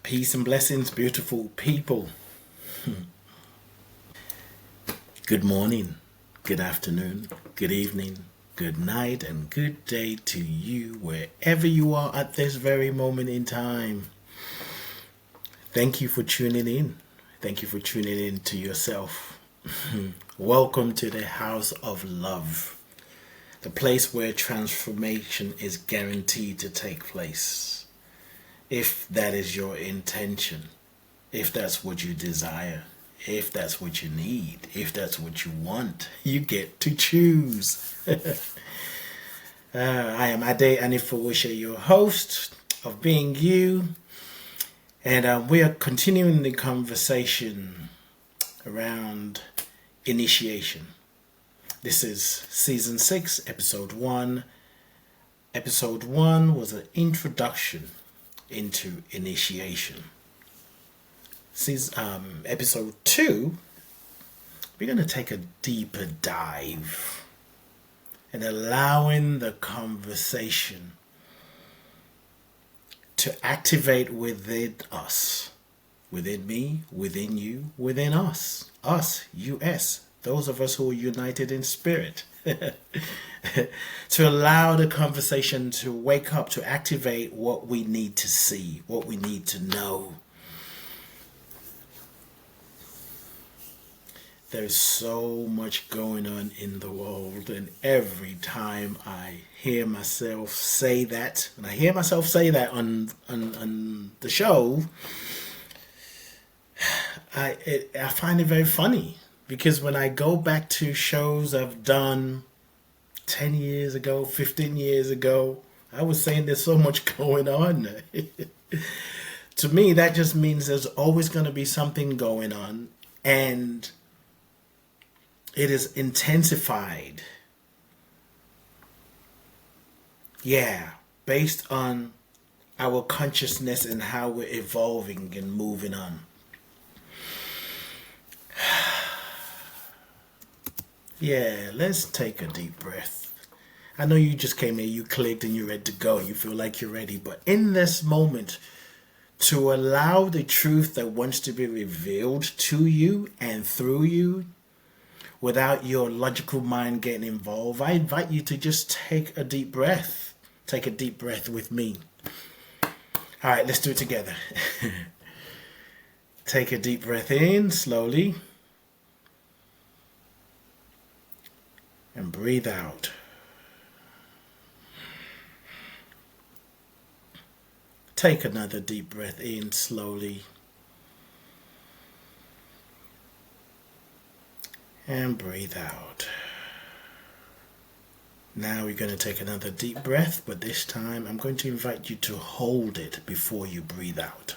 Peace and blessings, beautiful people. Good morning, good afternoon, good evening, good night, and good day to you wherever you are at this very moment in time. Thank you for tuning in. Thank you for tuning in to yourself. Welcome to the house of love, the place where transformation is guaranteed to take place. If that is your intention, if that's what you desire, if that's what you need, if that's what you want, you get to choose. I am Ade Anifowose, your host of Being You, and we are continuing the conversation around initiation. This is season 6, episode 1. Episode 1 was an introduction into initiation. Episode 2, we're going to take a deeper dive and allowing the conversation to activate within us, within me, within you, within us, us, those of us who are united in spirit. To allow the conversation to wake up, to activate what we need to see, what we need to know. There's so much going on in the world, and every time I hear myself say that, and I hear myself say that on the show, I find it very funny, because when I go back to shows I've done 10 years ago, 15 years ago, I was saying there's so much going on. To me, that just means there's always going to be something going on, and it is intensified. Yeah, based on our consciousness and how we're evolving and moving on. Yeah, let's take a deep breath. I know you just came here, you clicked and you're ready to go. You feel like you're ready. But in this moment, to allow the truth that wants to be revealed to you and through you, without your logical mind getting involved, I invite you to just take a deep breath. Take a deep breath with me. All right, let's do it together. Take a deep breath in slowly. And breathe out. Take another deep breath in slowly. And breathe out. Now we're going to take another deep breath, but this time I'm going to invite you to hold it before you breathe out.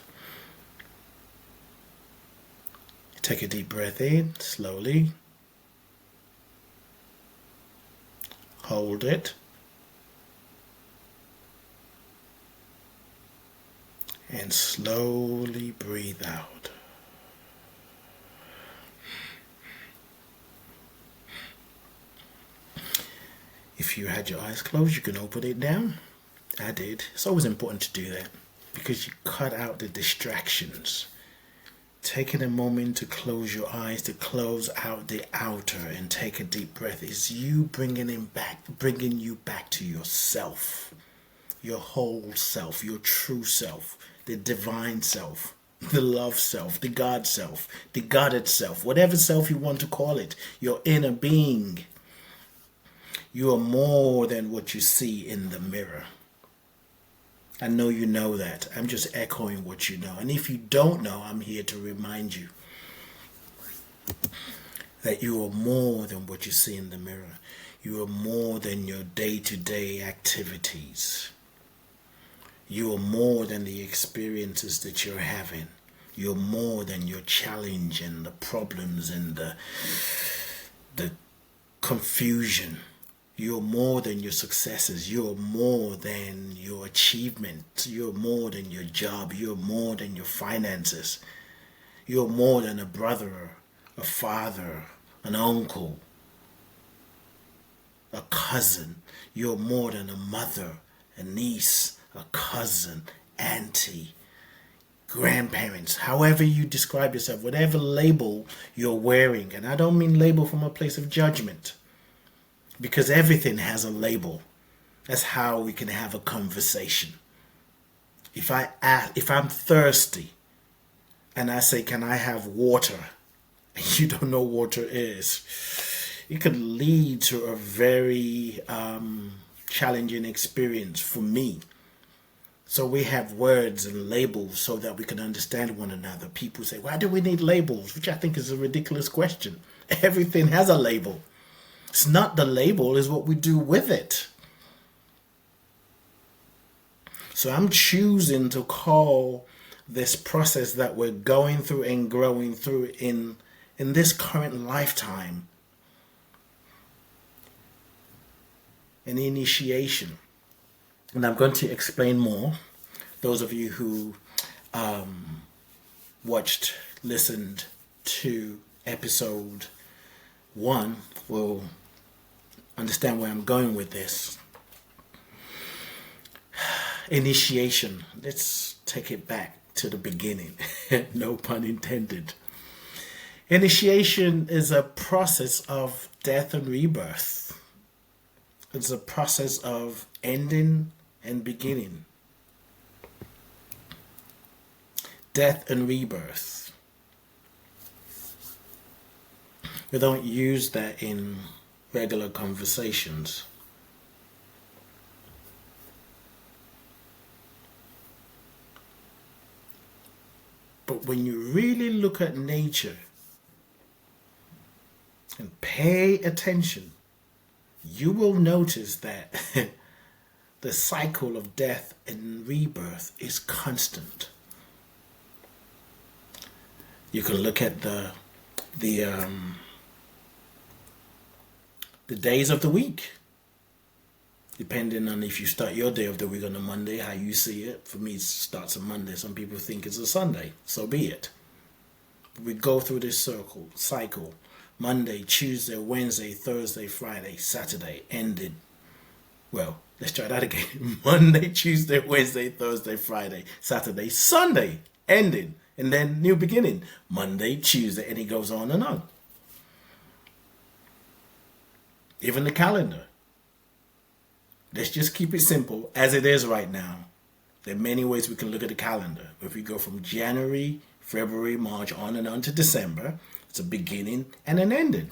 Take a deep breath in slowly. Hold it. And slowly breathe out. If you had your eyes closed, you can open it now. I did. It's always important to do that because you cut out the distractions. Taking a moment to close your eyes, to close out the outer and take a deep breath is you bringing you back to yourself, your whole self, your true self, the divine self, the love self, the God self, the Godded self, whatever self you want to call it, your inner being. You are more than what you see in the mirror. I know you know that. I'm just echoing what you know. And if you don't know, I'm here to remind you that you are more than what you see in the mirror. You are more than your day-to-day activities. You are more than the experiences that you're having. You're more than your challenge and the problems and the confusion. You're more than your successes. You're more than your achievements. You're more than your job. You're more than your finances. You're more than a brother, a father, an uncle, a cousin. You're more than a mother, a niece, a cousin, auntie, grandparents, however you describe yourself, whatever label you're wearing. And I don't mean label from a place of judgment, because everything has a label. That's how we can have a conversation. If I'm thirsty and I say, can I have water? And you don't know what water is, it could lead to a very challenging experience for me. So we have words and labels so that we can understand one another. People say, why do we need labels? Which I think is a ridiculous question. Everything has a label. It's not the label, it's what we do with it. So I'm choosing to call this process that we're going through and growing through in this current lifetime an initiation. And I'm going to explain more. Those of you who listened to episode 1 will understand where I'm going with this. Initiation. Let's take it back to the beginning. No pun intended. Initiation is a process of death and rebirth. It's a process of ending and beginning. Death and rebirth. We don't use that in regular conversations. But when you really look at nature and pay attention, you will notice that the cycle of death and rebirth is constant. You can look at the days of the week, depending on if you start your day of the week on a Monday, how you see it. For me, it starts on Monday. Some people think it's a Sunday. So be it. We go through this cycle. Monday, Tuesday, Wednesday, Thursday, Friday, Saturday, ended. Well, let's try that again. Monday, Tuesday, Wednesday, Thursday, Friday, Saturday, Sunday, ended. And then new beginning. Monday, Tuesday, and it goes on and on. Even the calendar. Let's just keep it simple as it is right now. There are many ways we can look at the calendar. If we go from January, February, March, on and on to December, it's a beginning and an ending.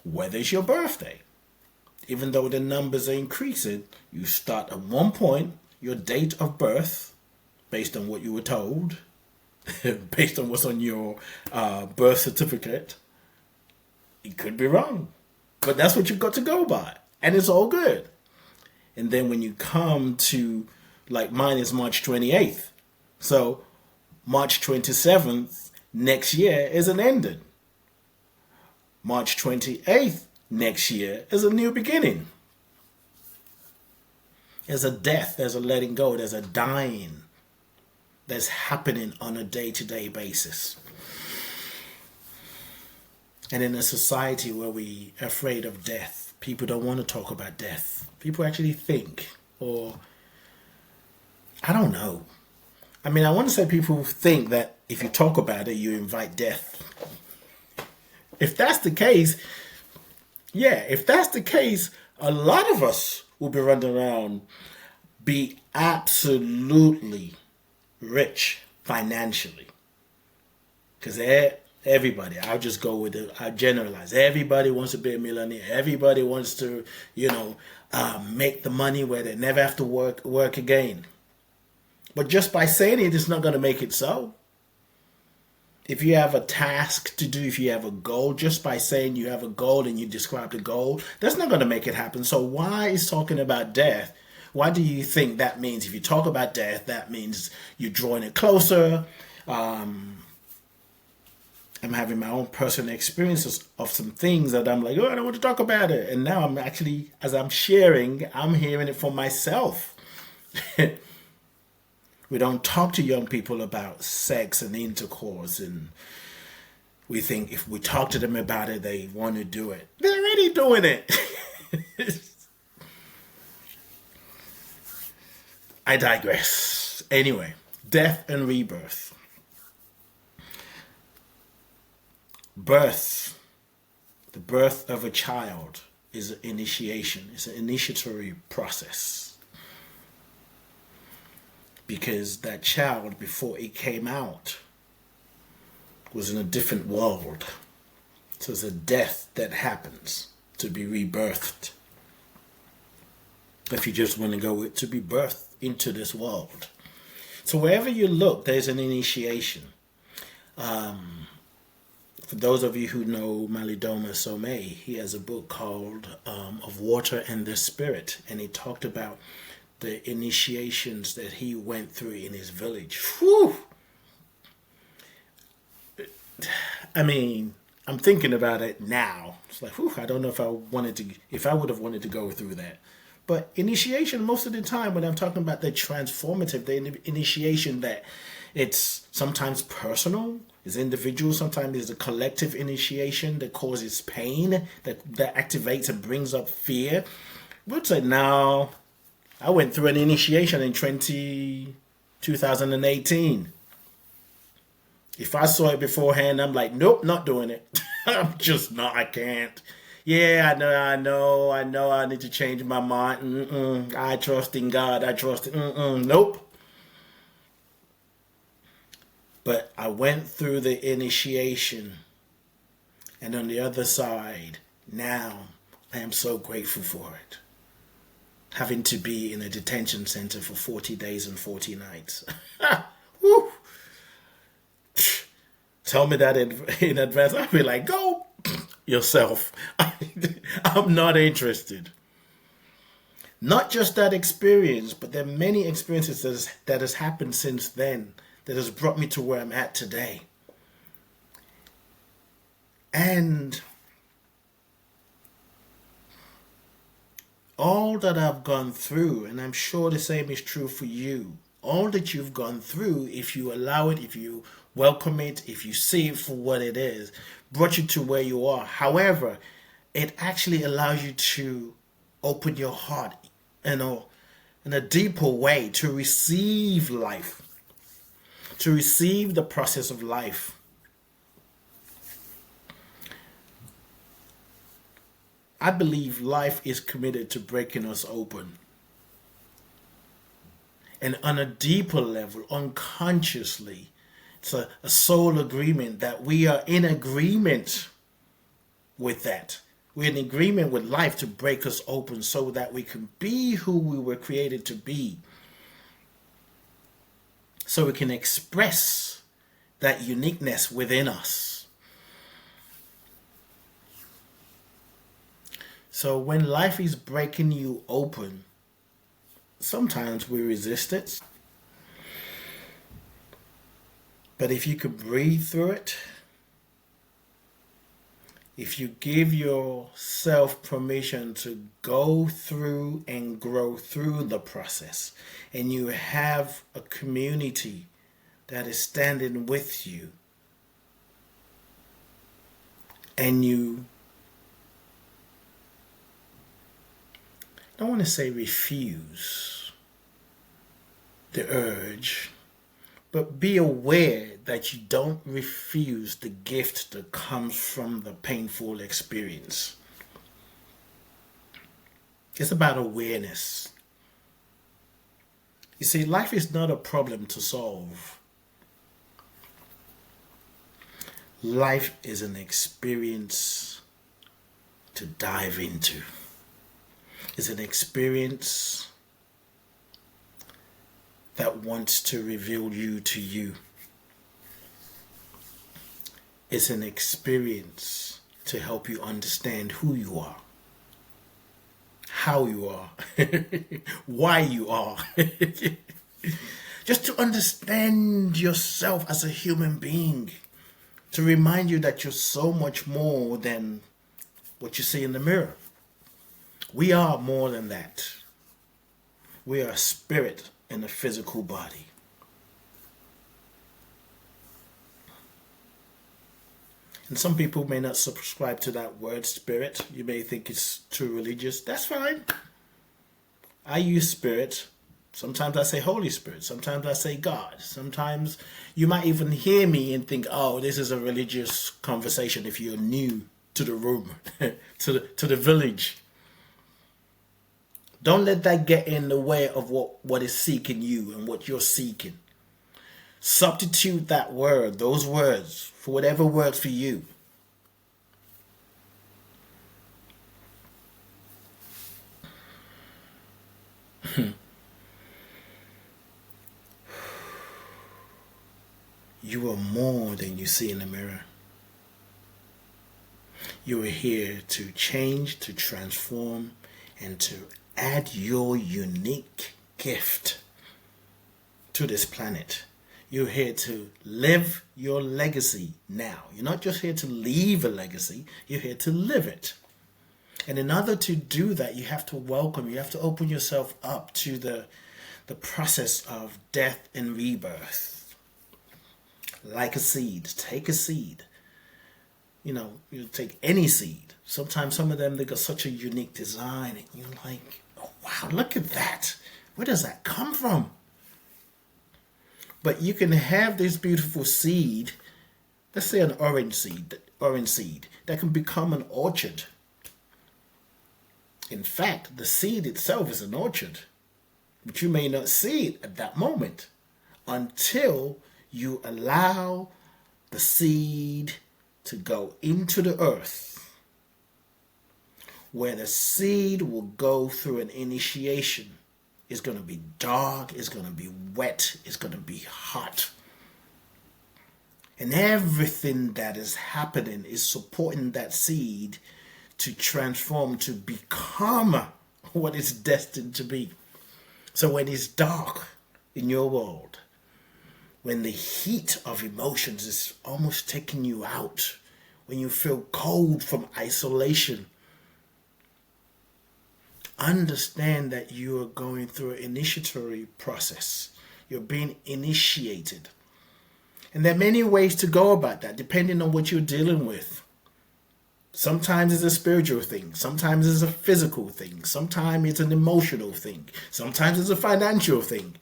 Whether it's your birthday, even though the numbers are increasing, you start at one point, your date of birth, based on what you were told, based on what's on your birth certificate. It could be wrong, but that's what you've got to go by, and it's all good. And then when you come to, like mine is March 28th, so March 27th next year is an ending. March 28th next year is a new beginning. There's a death, there's a letting go, there's a dying that's happening on a day-to-day basis. And in a society where we are afraid of death, people don't want to talk about death. People actually think, or I don't know. I mean, I want to say people think that if you talk about it, you invite death. If that's the case, a lot of us will be running around, be absolutely rich financially. Because everybody, I'll just go with it, I generalize. Everybody wants to be a millionaire. Everybody wants to, make the money where they never have to work again. But just by saying it, it's not going to make it so. If you have a task to do, if you have a goal, just by saying you have a goal and you describe the goal, that's not going to make it happen. So why is talking about death? Why do you think that means? If you talk about death, that means you're drawing it closer. I'm having my own personal experiences of some things that I'm like, I don't want to talk about it. And now I'm actually, as I'm sharing, I'm hearing it for myself. We don't talk to young people about sex and intercourse, and we think if we talk to them about it, they want to do it. They're already doing it. I digress. Anyway, Death and rebirth. Birth, the birth of a child, is an initiation. It's an initiatory process. Because that child, before it came out, was in a different world. So it's a death that happens to be rebirthed. If you just want to go to be birthed into this world. So wherever you look, there's an initiation. For those of you who know Malidoma Somé, he has a book called Of Water and the Spirit. And he talked about the initiations that he went through in his village. Whew! I mean, I'm thinking about it now. It's like, whew, I don't know if I would have wanted to go through that. But initiation, most of the time when I'm talking about the transformative, the initiation that it's sometimes personal, it's individual, sometimes it's a collective initiation that causes pain, that activates and brings up fear. We'd say, no, I went through an initiation in 2018. If I saw it beforehand, I'm like, nope, not doing it. I'm just not, I can't. Yeah, I know, I need to change my mind. I trust in God, nope. But I went through the initiation, and on the other side, now I am so grateful for it. Having to be in a detention center for 40 days and 40 nights. Woo. Tell me that in advance. I'll be like, go yourself. I'm not interested. Not just that experience, but there are many experiences that has happened since then that has brought me to where I'm at today. And all that I've gone through, and I'm sure the same is true for you, all that you've gone through, if you allow it, if you welcome it, if you see it for what it is, brought you to where you are. However, it actually allows you to open your heart in a deeper way to receive life, to receive the process of life. I believe life is committed to breaking us open. And on a deeper level, unconsciously, it's a soul agreement that we are in agreement with that. We're in agreement with life to break us open so that we can be who we were created to be. So we can express that uniqueness within us. So when life is breaking you open, sometimes we resist it. But if you could breathe through it, if you give yourself permission to go through and grow through the process, and you have a community that is standing with you, and you, I don't want to say refuse the urge, but be aware that you don't refuse the gift that comes from the painful experience. It's about awareness. You see, life is not a problem to solve. Life is an experience to dive into. It's an experience that wants to reveal you to you. It's an experience to help you understand who you are, how you are, why you are. Just to understand yourself as a human being, to remind you that you're so much more than what you see in the mirror. We are more than that. We are a spirit in a physical body. And some people may not subscribe to that word spirit. You may think it's too religious. That's fine. I use spirit Sometimes I say Holy Spirit. Sometimes I say God. Sometimes you might even hear me and think, oh, this is a religious conversation if you're new to the room, to the village. Don't let that get in the way of what is seeking you and what you're seeking. Substitute that word, those words, for whatever works for you. You are more than you see in the mirror. You are here to change, to transform, and to add your unique gift to this planet. You're here to live your legacy now. You're not just here to leave a legacy, you're here to live it. And in order to do that, you have to welcome, you have to open yourself up to the process of death and rebirth. Like a seed, take a seed. You take any seed. Sometimes some of them, they got such a unique design and you're like, oh wow, look at that. Where does that come from? But you can have this beautiful seed, let's say an orange seed, that can become an orchard. In fact, the seed itself is an orchard, but you may not see it at that moment until you allow the seed to go into the earth, where the seed will go through an initiation. It's going to be dark, it's going to be wet, it's going to be hot. And everything that is happening is supporting that seed to transform, to become what it's destined to be. So when it's dark in your world, when the heat of emotions is almost taking you out, when you feel cold from isolation, understand that you are going through an initiatory process. You're being initiated. And there are many ways to go about that, depending on what you're dealing with. Sometimes it's a spiritual thing. Sometimes it's a physical thing. Sometimes it's an emotional thing. Sometimes it's a financial thing.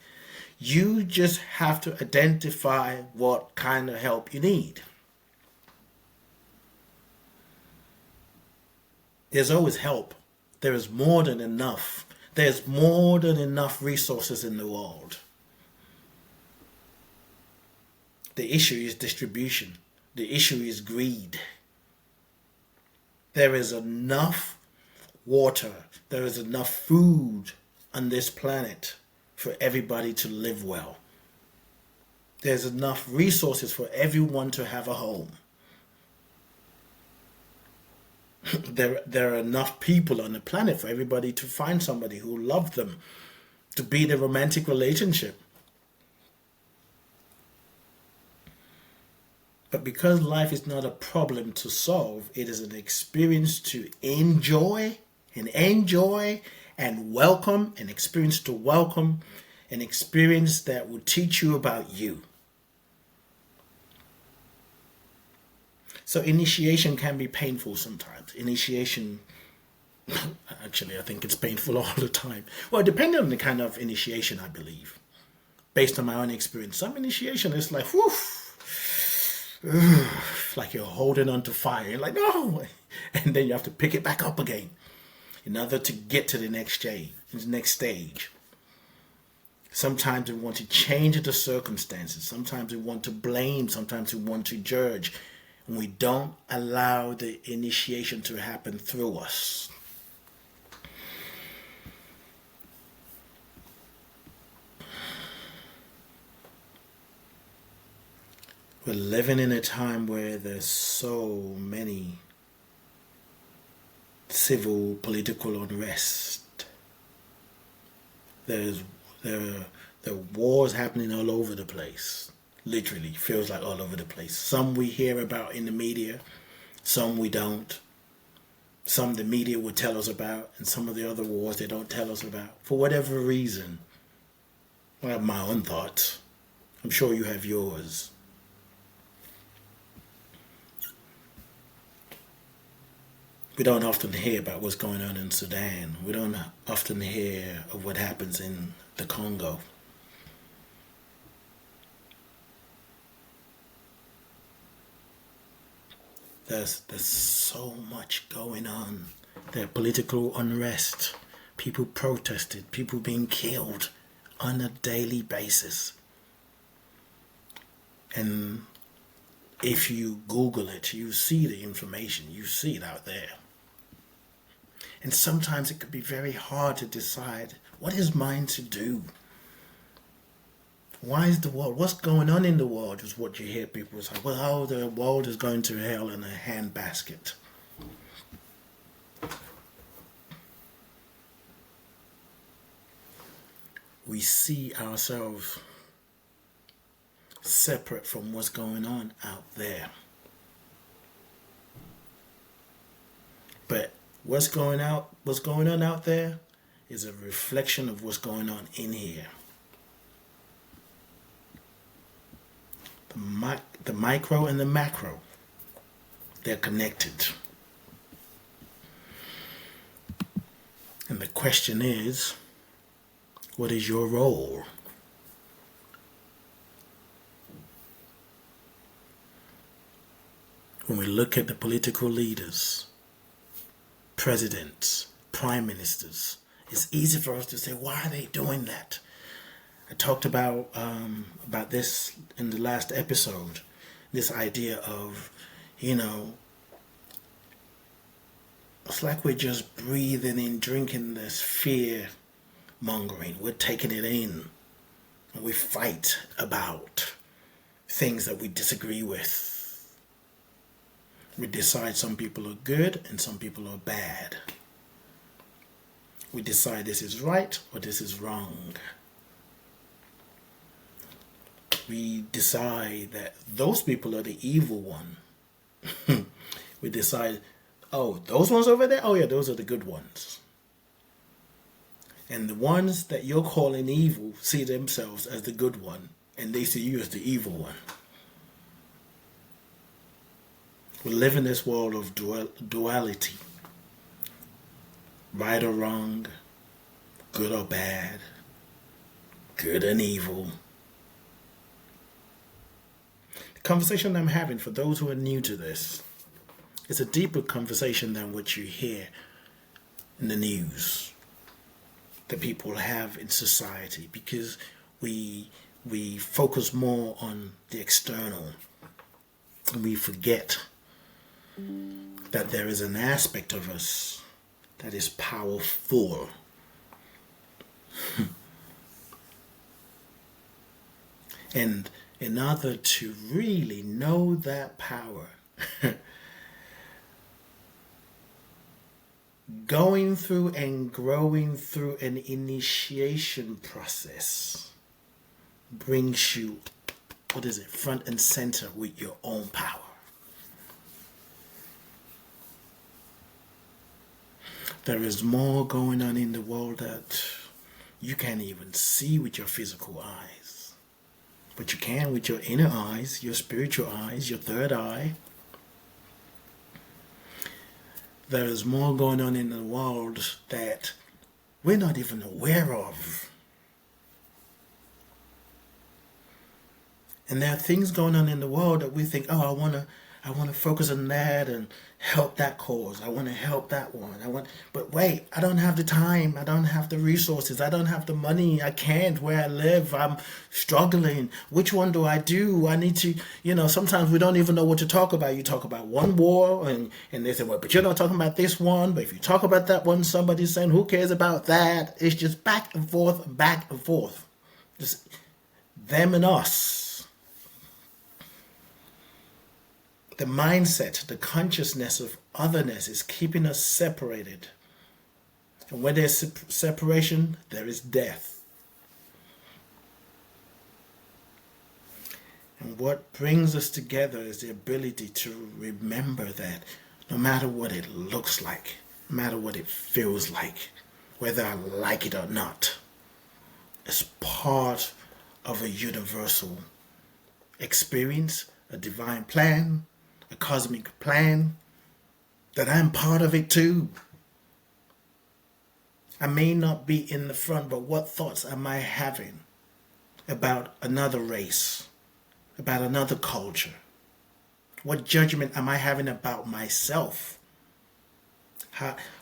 You just have to identify what kind of help you need. There's always help. There is more than enough. There's more than enough resources in the world. The issue is distribution. The issue is greed. There is enough water. There is enough food on this planet for everybody to live well. There's enough resources for everyone to have a home. There are enough people on the planet for everybody to find somebody who loves them, to be in a romantic relationship. But because life is not a problem to solve, it is an experience to enjoy and welcome, an experience to welcome, an experience that will teach you about you. So initiation can be painful sometimes. Initiation, actually, I think it's painful all the time. Well, depending on the kind of initiation, I believe. Based on my own experience, some initiation is like, whew, like you're holding on to fire. You're like, no. And then you have to pick it back up again in order to get to the next stage. Sometimes we want to change the circumstances. Sometimes we want to blame. Sometimes we want to judge. And we don't allow the initiation to happen through us. We're living in a time where there's so many civil, political unrest. There are wars happening all over the place. Literally, feels like all over the place. Some we hear about in the media, some we don't. Some the media will tell us about, and some of the other wars they don't tell us about. For whatever reason. I have my own thoughts. I'm sure you have yours. we don't often hear about what's going on in Sudan. We don't often hear of what happens in the Congo. There's so much going on. There's political unrest, people protested, people being killed on a daily basis. And if you Google it, you see the information, you see it out there. And sometimes it could be very hard to decide what is mine to do. Why is the world, what's going on in the world is what you hear people say. Well, oh, the world is going to hell in a handbasket. We see ourselves separate from what's going on out there. But what's going on out there is a reflection of what's going on in here. The micro and the macro, they're connected. And the question is, what is your role? When we look at the political leaders, presidents, prime ministers, it's easy for us to say, why are they doing that? I talked about this in the last episode, this idea of, it's like we're just breathing in, drinking this fear mongering. We're taking it in, and we fight about things that we disagree with. We decide some people are good and some people are bad. We decide this is right or this is wrong. We decide that those people are the evil one. We decide, oh, those ones over there? Oh yeah, those are the good ones. And the ones that you're calling evil see themselves as the good one, and they see you as the evil one. We live in this world of duality. Right or wrong, good or bad, good and evil. The conversation I'm having, for those who are new to this, is a deeper conversation than what you hear in the news that people have in society, because we focus more on the external, and we forget that there is an aspect of us that is powerful. And in order to really know that power, going through and growing through an initiation process brings you, front and center with your own power. There is more going on in the world that you can't even see with your physical eyes. But you can with your inner eyes, your spiritual eyes, your third eye. There is more going on in the world that we're not even aware of. And there are things going on in the world that we think, oh, I want to focus on that and help that cause. I want to help that one. But wait, I don't have the time. I don't have the resources. I don't have the money. I can't where I live. I'm struggling. Which one do I do? I need to, sometimes we don't even know what to talk about. You talk about one war and they say, well, but you're not talking about this one. But if you talk about that one, somebody's saying, who cares about that? It's just back and forth, back and forth. Just them and us. The mindset, the consciousness of otherness is keeping us separated. And when there's separation, there is death. And what brings us together is the ability to remember that no matter what it looks like, no matter what it feels like, whether I like it or not, it's part of a universal experience, a divine plan, a cosmic plan that I'm part of it too. I may not be in the front, but what thoughts am I having about another race, about another culture? What judgment am I having about myself?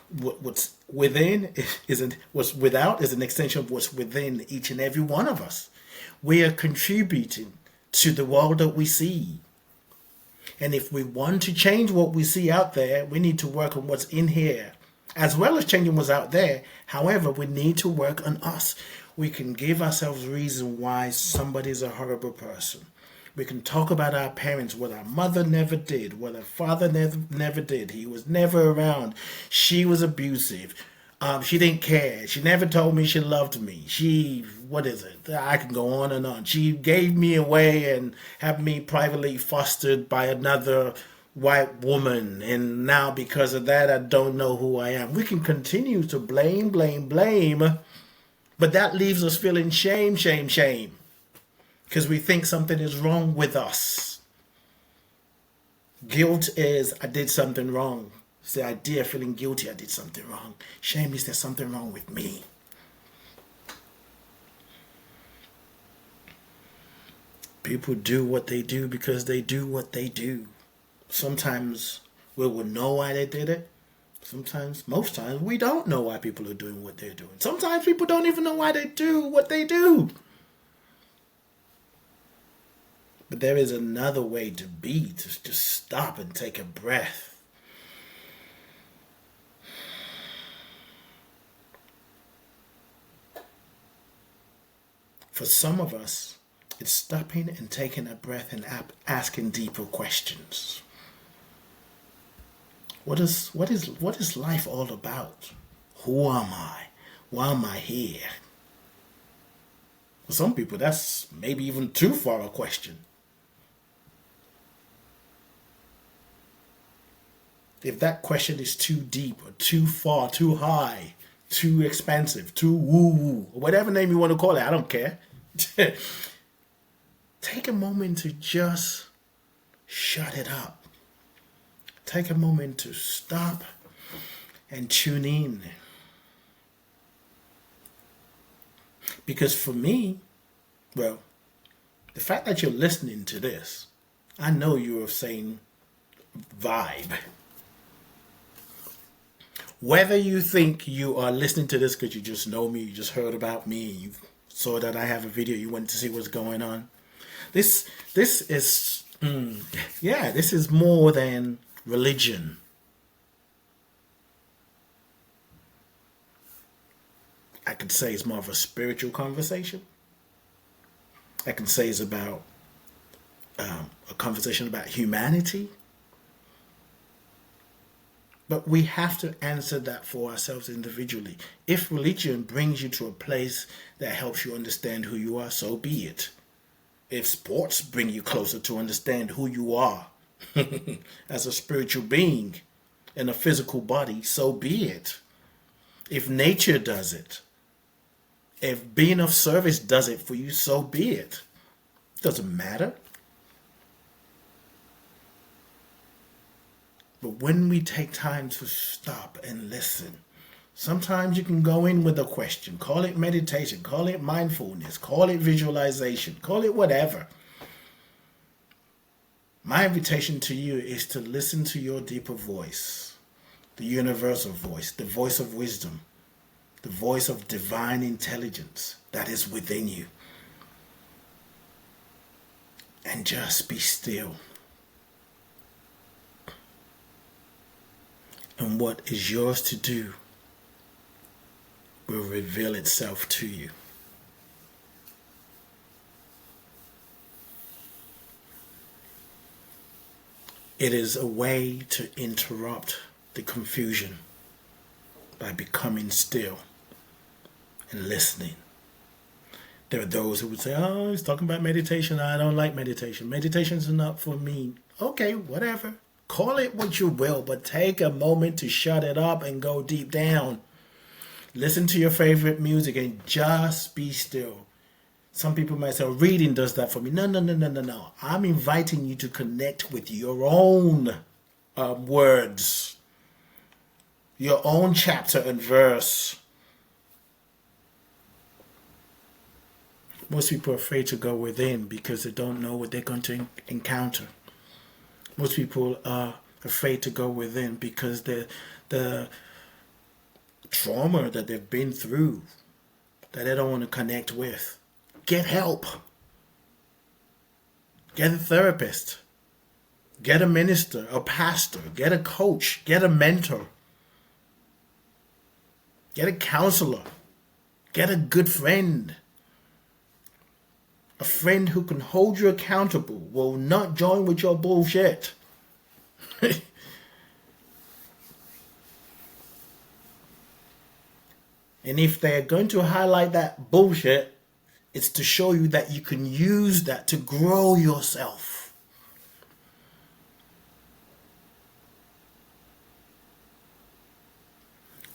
What's within isn't what's without is an extension of what's within each and every one of us. We are contributing to the world that we see. And if we want to change what we see out there, we need to work on what's in here, as well as changing what's out there. However, we need to work on us. We can give ourselves reason why somebody's a horrible person. We can talk about our parents, what our mother never did, what our father never did. He was never around. She was abusive. She didn't care. She never told me she loved me. What is it? I can go on and on. She gave me away and had me privately fostered by another white woman. And now because of that, I don't know who I am. We can continue to blame. But that leaves us feeling shame. Because we think something is wrong with us. Guilt is, I did something wrong. It's the idea of feeling guilty, I did something wrong. Shame is, there's something wrong with me. People do what they do because they do what they do. Sometimes we will know why they did it. Most times, we don't know why people are doing what they're doing. Sometimes people don't even know why they do what they do. But there is another way to be, to just stop and take a breath. For some of us, it's stopping and taking a breath and asking deeper questions. What is life all about? Who am I? Why am I here? For some people, that's maybe even too far a question. If that question is too deep or too far, too high, too expensive, too woo-woo, or whatever name you want to call it, I don't care. Take a moment to just shut it up. Take a moment to stop and tune in. Because for me, well, the fact that you're listening to this, I know you're of same vibe. Whether you think you are listening to this because you just know me, you just heard about me, you saw that I have a video, you wanted to see what's going on. This is more than religion. I could say it's more of a spiritual conversation. I can say it's about a conversation about humanity. But we have to answer that for ourselves individually. If religion brings you to a place that helps you understand who you are, so be it. If sports bring you closer to understand who you are as a spiritual being in a physical body, so be it. If nature does it, if being of service does it for you, so be it. Doesn't matter. But when we take time to stop and listen, sometimes you can go in with a question. Call it meditation, call it mindfulness, call it visualization, call it whatever. My invitation to you is to listen to your deeper voice, the universal voice, the voice of wisdom, the voice of divine intelligence that is within you. And just be still. And what is yours to do will reveal itself to you. It is a way to interrupt the confusion by becoming still and listening. There are those who would say, oh, he's talking about meditation. I don't like meditation. Meditation's not for me. Okay, whatever. Call it what you will, but take a moment to shut it up and go deep down. Listen to your favorite music and just be still. Some people might say, oh, reading does that for me. No. I'm inviting you to connect with your own words. your own chapter and verse. Most people are afraid to go within because they don't know what they're going to encounter. Most people are afraid to go within because the trauma that they've been through that they don't want to connect with. Get help. Get a therapist. Get a minister, a pastor. Get a coach. Get a mentor. Get a counselor. Get a good friend. A friend who can hold you accountable, will not join with your bullshit. And if they're going to highlight that bullshit, it's to show you that you can use that to grow yourself.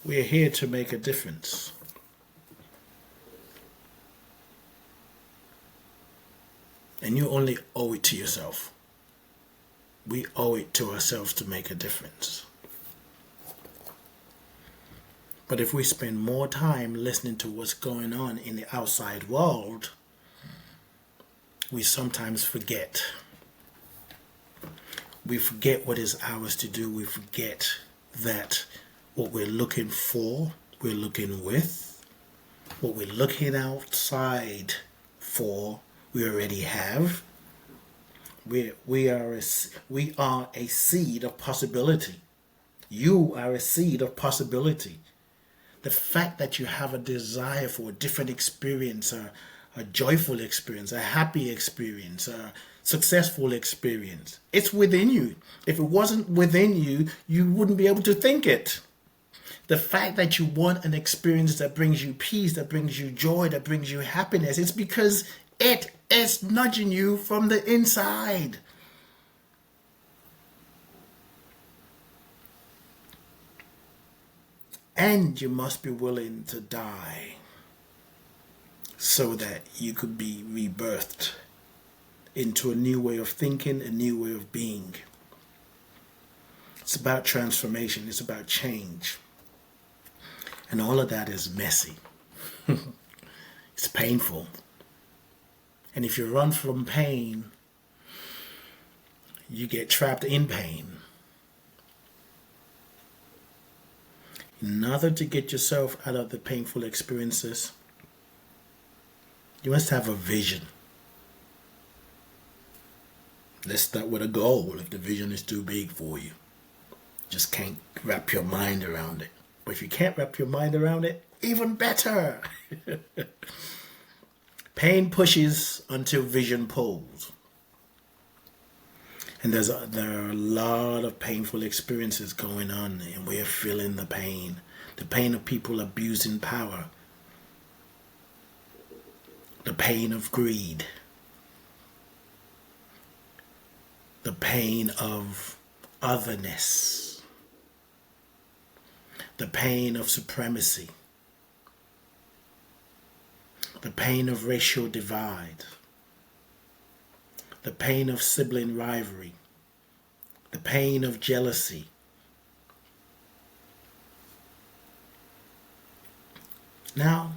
We're here to make a difference. And you only owe it to yourself. We owe it to ourselves to make a difference. But if we spend more time listening to what's going on in the outside world, we sometimes forget. We forget what is ours to do. We forget that what we're looking for, we're looking with. What we're looking outside for, we already have. We are a seed of possibility. You are a seed of possibility. The fact that you have a desire for a different experience, a joyful experience, a happy experience, a successful experience, it's within you. If it wasn't within you, you wouldn't be able to think it. The fact that you want an experience that brings you peace, that brings you joy, that brings you happiness, it's because it is nudging you from the inside. And you must be willing to die so that you could be rebirthed into a new way of thinking, a new way of being. It's about transformation. It's about change. And all of that is messy. It's painful. And if you run from pain, you get trapped in pain. In order to get yourself out of the painful experiences, you must have a vision. Let's start with a goal if the vision is too big for you. Just can't wrap your mind around it. But if you can't wrap your mind around it, even better. Pain pushes until vision pulls. And there are a lot of painful experiences going on, and we're feeling the pain. The pain of people abusing power. The pain of greed. The pain of otherness. The pain of supremacy. The pain of racial divide. The pain of sibling rivalry, the pain of jealousy. Now,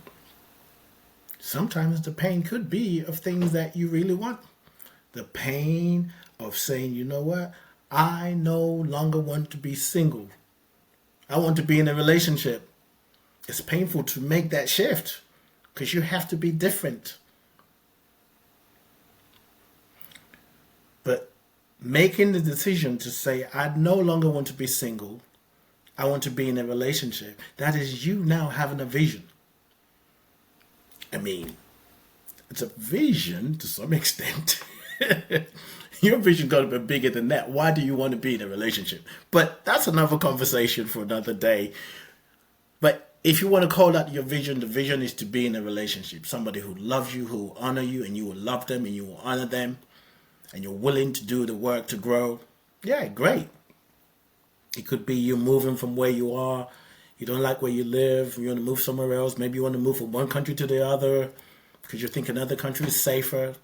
sometimes the pain could be of things that you really want. The pain of saying, you know what, I no longer want to be single. I want to be in a relationship. It's painful to make that shift because you have to be different. But making the decision to say, I no longer want to be single, I want to be in a relationship, that is you now having a vision. I mean, it's a vision to some extent. Your vision got to be bigger than that. Why do you want to be in a relationship? But that's another conversation for another day. But if you want to call that your vision, the vision is to be in a relationship. Somebody who loves you, who will honor you, and you will love them and you will honor them. And you're willing to do the work to grow, yeah, great. It could be you moving from where you are. You don't like where you live. You want to move somewhere else. Maybe you want to move from one country to the other because you think another country is safer.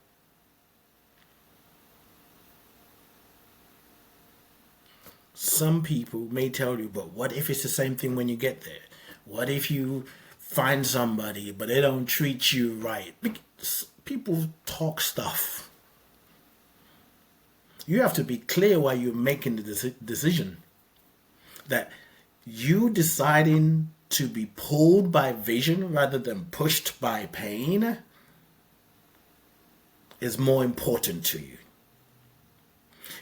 some people may tell you, but what if it's the same thing when you get there? What if you find somebody, but they don't treat you right? People talk stuff. You have to be clear while you're making the decision that you deciding to be pulled by vision rather than pushed by pain is more important to you.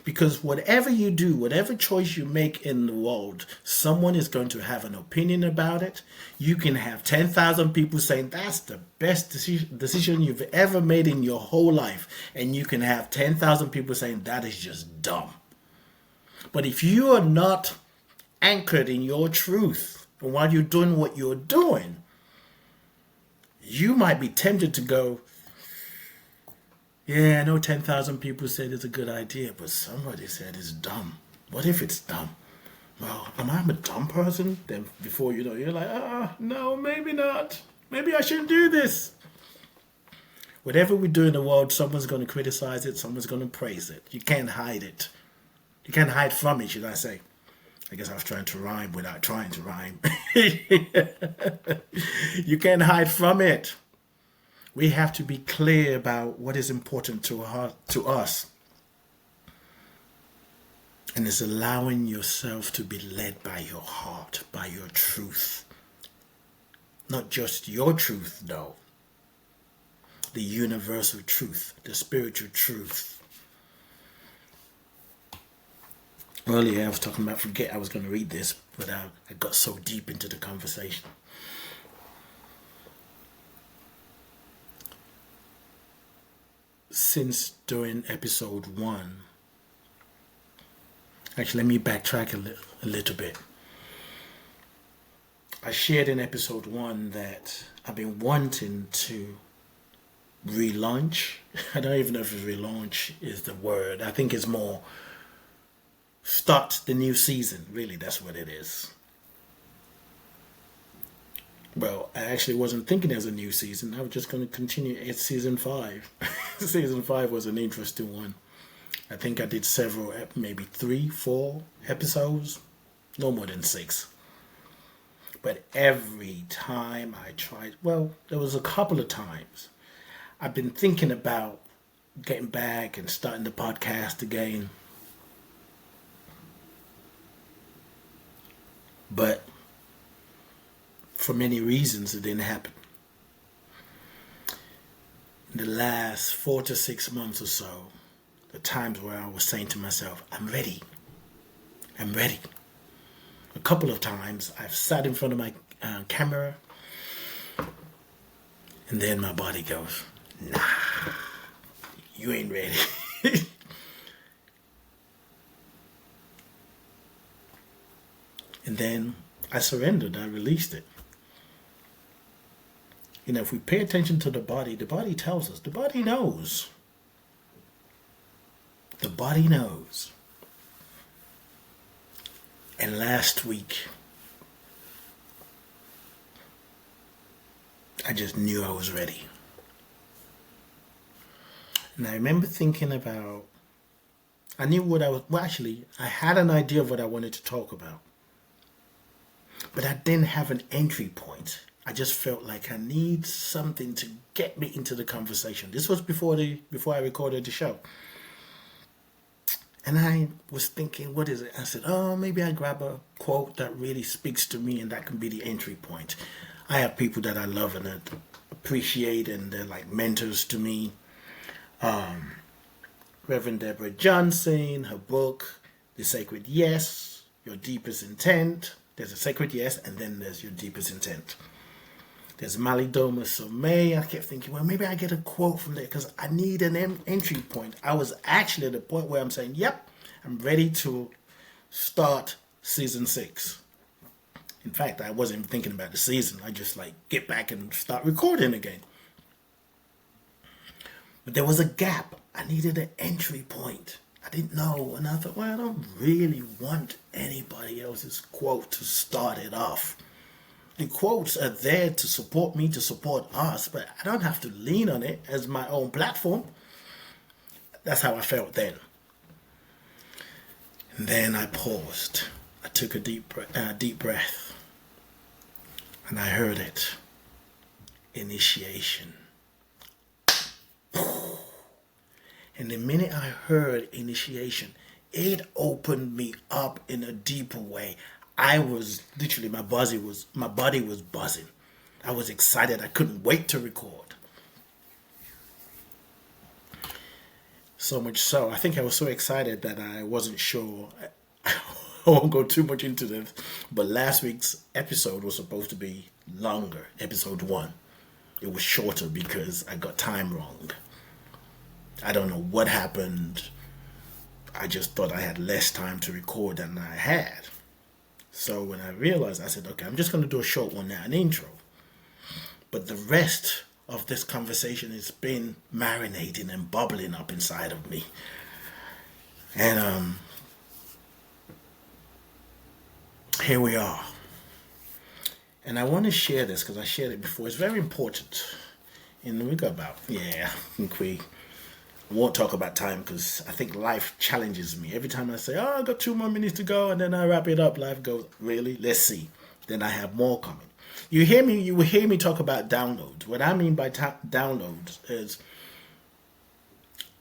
Because whatever you do, whatever choice you make in the world, someone is going to have an opinion about it. You can have 10,000 people saying that's the best decision you've ever made in your whole life. And you can have 10,000 people saying that is just dumb. But if you are not anchored in your truth, and while you're doing what you're doing, you might be tempted to go, yeah, I know 10,000 people said it's a good idea, but somebody said it's dumb. What if it's dumb? Well, am I a dumb person? Then before you know, you're like, no, maybe not. Maybe I shouldn't do this. Whatever we do in the world, someone's going to criticize it, someone's going to praise it. You can't hide it. You can't hide from it, should I say. I guess I was trying to rhyme without trying to rhyme. You can't hide from it. We have to be clear about what is important to us. And it's allowing yourself to be led by your heart, by your truth. Not just your truth, though. The universal truth, the spiritual truth. Earlier I was talking about, I was going to read this, but I got so deep into the conversation. Since during episode 1, actually let me backtrack a little bit. I shared in episode 1 that I've been wanting to relaunch. I don't even know if relaunch is the word. I think it's more start the new season. Really, that's what it is. Well, I actually wasn't thinking as a new season. I was just going to continue. It's season 5. Season 5 was an interesting one. I think I did several, maybe 3, 4 episodes. No more than 6. But every time I tried, well, there was a couple of times I've been thinking about getting back and starting the podcast again. But for many reasons, it didn't happen. In the last 4 to 6 months or so, the times where I was saying to myself, I'm ready. I'm ready. A couple of times I've sat in front of my camera and then my body goes, nah, you ain't ready. And then I surrendered. I released it. You know, if we pay attention to the body tells us. The body knows. The body knows. And last week, I just knew I was ready. And I remember thinking about, I knew what I was, well actually, I had an idea of what I wanted to talk about. But I didn't have an entry point. I just felt like I need something to get me into the conversation. This was before I recorded the show. And I was thinking, what is it? I said, maybe I grab a quote that really speaks to me and that can be the entry point. I have people that I love and appreciate and they're like mentors to me. Reverend Deborah Johnson, her book, The Sacred Yes, Your Deepest Intent. There's a sacred yes, and then there's your deepest intent. There's Malidoma Somé. I kept thinking, well, maybe I get a quote from there because I need an entry point. I was actually at the point where I'm saying, yep, I'm ready to start season 6. In fact, I wasn't even thinking about the season. I just get back and start recording again. But there was a gap. I needed an entry point. I didn't know, and I thought, well, I don't really want anybody else's quote to start it off. The quotes are there to support me, to support us, but I don't have to lean on it as my own platform. That's how I felt then. And then I paused. I took a deep breath, and I heard it. Initiation. And the minute I heard initiation, it opened me up in a deeper way. I was literally, my body was buzzing. I was excited. I couldn't wait to record. So much so, I think I was so excited that I wasn't sure. I won't go too much into this, but last week's episode was supposed to be longer, episode 1. It was shorter because I got time wrong. I don't know what happened. I just thought I had less time to record than I had. So when I realized, I said, okay, I'm just going to do a short one now, an intro. But the rest of this conversation has been marinating and bubbling up inside of me. And here we are. And I want to share this because I shared it before. It's very important. And we got about, I think we won't talk about time because I think life challenges me. Every time I say, I got 2 more minutes to go, and then I wrap it up, life goes, really? Let's see. Then I have more coming. You will hear me talk about downloads. What I mean by downloads is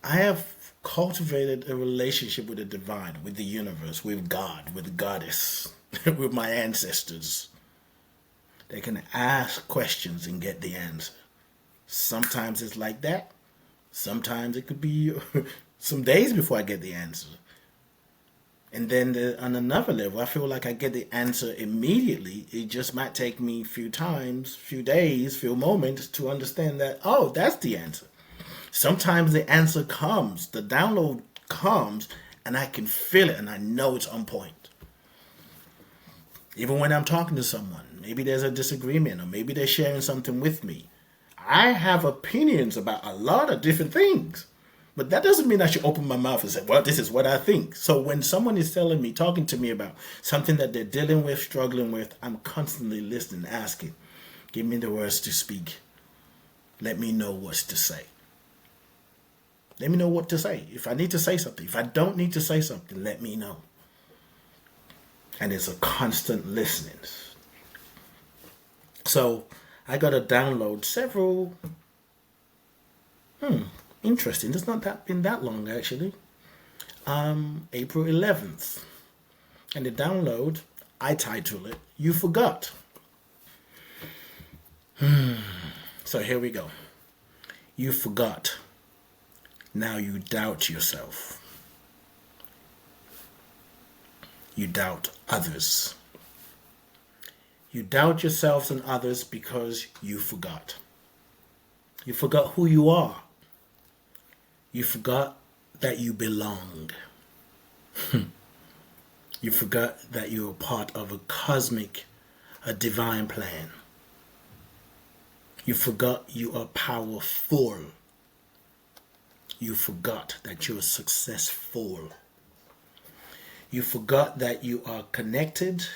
I have cultivated a relationship with the divine, with the universe, with God, with the goddess, with my ancestors. They can ask questions and get the answer. Sometimes it's like that. Sometimes it could be some days before I get the answer. And then on another level, I feel like I get the answer immediately. It just might take me a few times, few days, few moments to understand that, oh, that's the answer. Sometimes the answer comes, the download comes, and I can feel it and I know it's on point. Even when I'm talking to someone, maybe there's a disagreement or maybe they're sharing something with me. I have opinions about a lot of different things. But that doesn't mean I should open my mouth and say, well, this is what I think. So when someone is telling me, talking to me about something that they're dealing with, struggling with, I'm constantly listening, asking, give me the words to speak. Let me know what to say. Let me know what to say. If I need to say something, if I don't need to say something, let me know. And it's a constant listening. So I got to download several, interesting. It's not been that long, actually. April 11th. And the download, I title it, You Forgot. So here we go. You forgot. Now you doubt yourself. You doubt others. You doubt yourselves and others because you forgot. You forgot who you are. You forgot that you belong. You forgot that you're part of a cosmic, a divine plan. You forgot you are powerful. You forgot that you're successful. You forgot that you are connected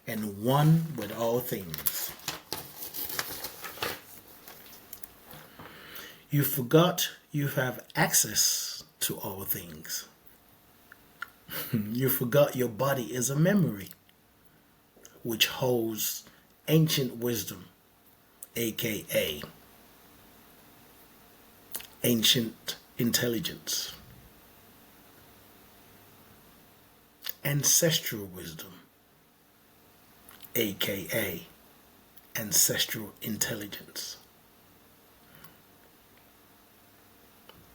and one with all things. You forgot you have access to all things. You forgot your body is a memory which holds ancient wisdom, aka ancient intelligence, ancestral wisdom, aka ancestral intelligence.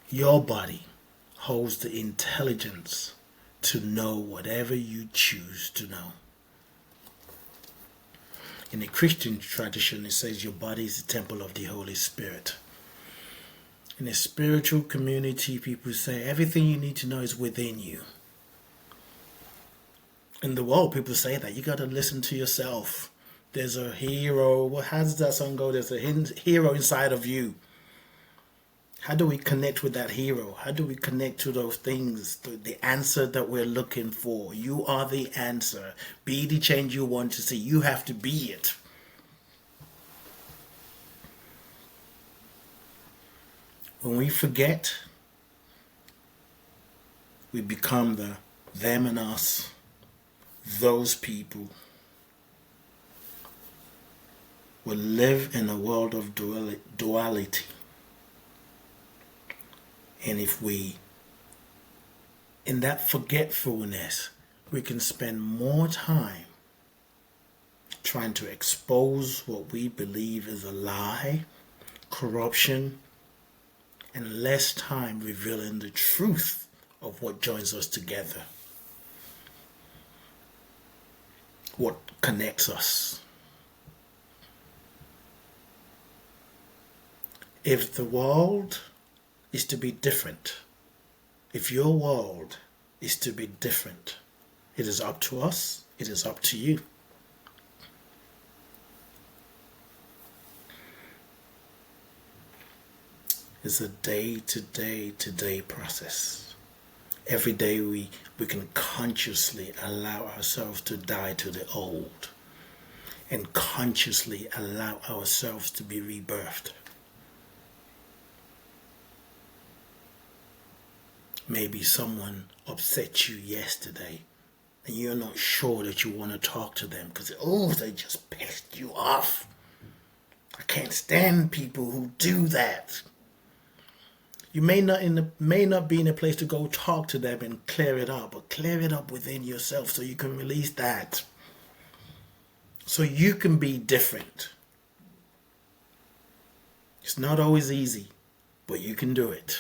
Your body holds the intelligence to know whatever you choose to know. In the Christian tradition, it says your body is the temple of the Holy Spirit. In the spiritual community, people say everything you need to know is within you. In the world, people say that you got to listen to yourself. There's a hero. How does that song go? There's a hero inside of you. How do we connect with that hero? How do we connect to those things, the answer that we're looking for? You are the answer. Be the change you want to see. You have to be it. When we forget, we become the them and us, those people, will live in a world of duality. And if we, in that forgetfulness, we can spend more time trying to expose what we believe is a lie, corruption, and less time revealing the truth of what joins us together, what connects us. If the world is to be different, if your world is to be different, it is up to us, it is up to you. It's a day-to-day process. Every day we can consciously allow ourselves to die to the old and consciously allow ourselves to be rebirthed. Maybe someone upset you yesterday and you're not sure that you want to talk to them because, they just pissed you off. I can't stand people who do that. You may not be in a place to go talk to them and clear it up, but clear it up within yourself so you can release that. So you can be different. It's not always easy, but you can do it.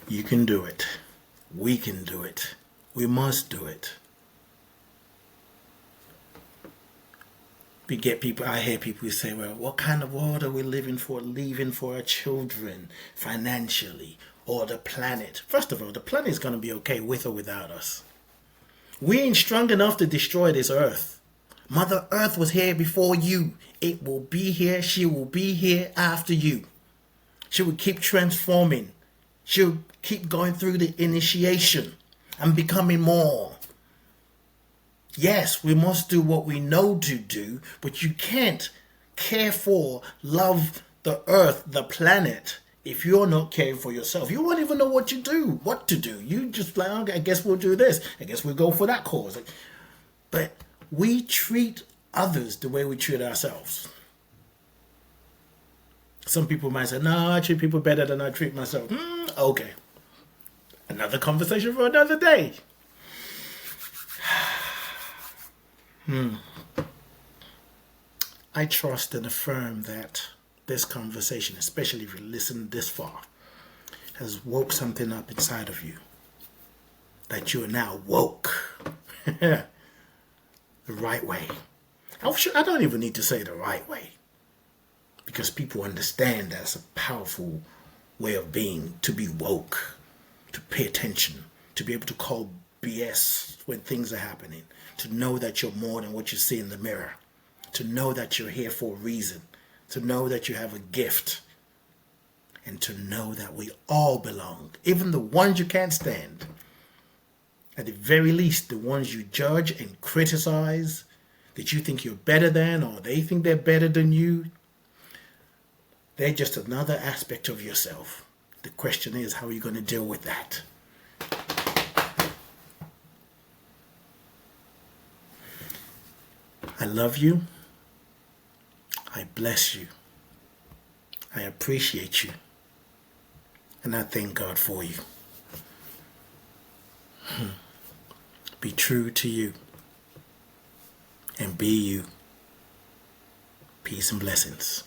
You can do it. We can do it. We must do it. I hear people say, well, what kind of world are we leaving for our children financially, or the planet? First of all, the planet is going to be okay with or without us. We ain't strong enough to destroy this earth. Mother Earth was here before you. It will be here. She will be here after you. She will keep transforming. She'll keep going through the initiation and becoming more. Yes, we must do what we know to do, but you can't care for, love the earth, the planet, if you're not caring for yourself. You won't even know what to do. You just like, okay, I guess we'll do this. I guess we'll go for that cause. But we treat others the way we treat ourselves. Some people might say, no, I treat people better than I treat myself. Okay. Another conversation for another day. I trust and affirm that this conversation, especially if you listen this far, has woke something up inside of you. That you are now woke. The right way. I don't even need to say the right way. Because people understand that's a powerful way of being, to be woke, to pay attention, to be able to call BS when things are happening, to know that you're more than what you see in the mirror, to know that you're here for a reason, to know that you have a gift, and to know that we all belong, even the ones you can't stand. At the very least, the ones you judge and criticize, that you think you're better than, or they think they're better than you, they're just another aspect of yourself. The question is, how are you going to deal with that? I love you. I bless you. I appreciate you. And I thank God for you. Be true to you. And be you. Peace and blessings.